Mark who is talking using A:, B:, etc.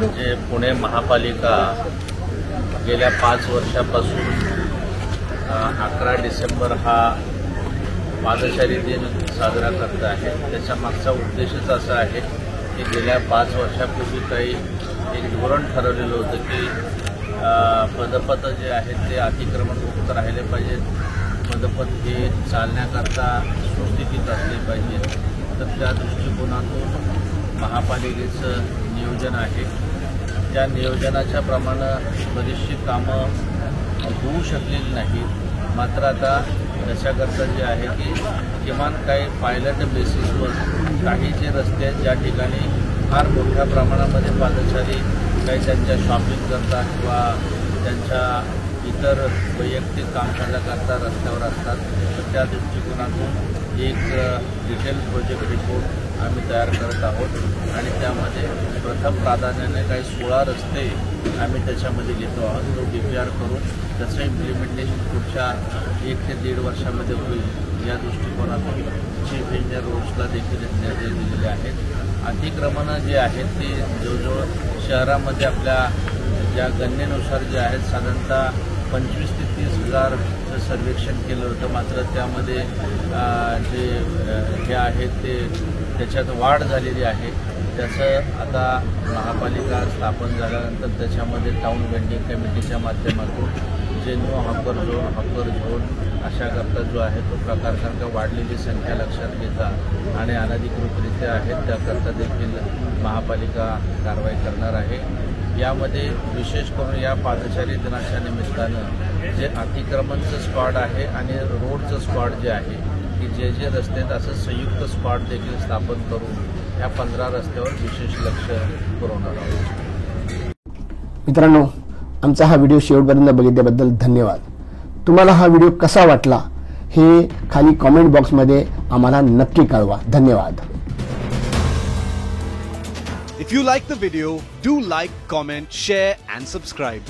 A: जे पुणे महापालिका गेल्या 5 वर्षापासून 11 डिसेंबर हा पादचारी दिन साजरा करत आहे, त्याच्या मागचा उद्देशच असा आहे की गेल्या 5 वर्षापूर्वी काही एक धोरण ठरवलेलं होतं की पदपथ जे आहेत ते अतिक्रमणमुक्त राहिले पाहिजेत, पदपथ हे चालण्याकरता सुस्थितीत असले पाहिजे. तर त्या दृष्टिकोनातून महापालिकेचं नियोजन आहे. त्या नियोजनाच्या प्रमाणे बरीचशी कामं होऊ शकलेली नाही. मात्र आता त्याच्याकरता जे आहे की किमान काही पायलट बेसिसवर काही जे रस्ते आहेत ज्या ठिकाणी फार मोठ्या प्रमाणामध्ये पादचारी काही त्यांच्या शॉपिंग करता किंवा त्यांच्या इतर वैयक्तिक कामकाजाकरता रस्त्यावर असतात, तर त्या दृष्टिकोनातून एक डिटेल प्रोजेक्ट रिपोर्ट आम्ही तयार करत आहोत आणि त्यामध्ये प्रथम प्राधान्याने काही 16 रस्ते आम्ही त्याच्यामध्ये घेतो आहोत. तो DPR करून त्याचं इम्प्लिमेंटेशन पुढच्या 1 ते 1.5 वर्षामध्ये होईल या दृष्टिकोनातून चीफ इंजिनियर रोड्सला देखील निर्देश दिलेले आहेत. अतिक्रमणं जे आहेत ती जवळजवळ शहरामध्ये आपल्या ज्या गणनेनुसार जे आहेत साधारणतः 25 ते 30 हजारचं सर्वेक्षण केलं होतं. मात्र त्यामध्ये जे हे आहेत ते त्याच्यात वाढ झालेली आहे. त्याचं आता महापालिका स्थापन झाल्यानंतर त्याच्यामध्ये टाऊन वेंडिंग कमिटीच्या माध्यमातून जे नो हॉकर झोन अशा करता जो आहे तो प्रकार कारण का वाढलेली संख्या लक्षात घेता आणि अनधिकृतरित्या आहेत त्याकरता देखील महापालिका कारवाई करणार आहे. यामध्ये विशेष करून या पादचारी दिनाच्या निमित्तानं जे अतिक्रमणचं स्क्वॉड आहे आणि रोडचं स्क्वॉड जे आहे की जे रस्ते आहेत असं संयुक्त स्क्वॉड देखील स्थापन करून या 15 रस्त्यावर विशेष लक्ष पुरवणार आहोत.
B: मित्रांनो, आमचा हा व्हिडिओ शेवटपर्यंत बघितल्याबद्दल धन्यवाद. तुम्हाला हा व्हिडिओ कसा वाटला हे खाली कमेंट बॉक्समध्ये आम्हाला नक्की कळवा. धन्यवाद.
C: If you like the video, do like, comment, share and subscribe.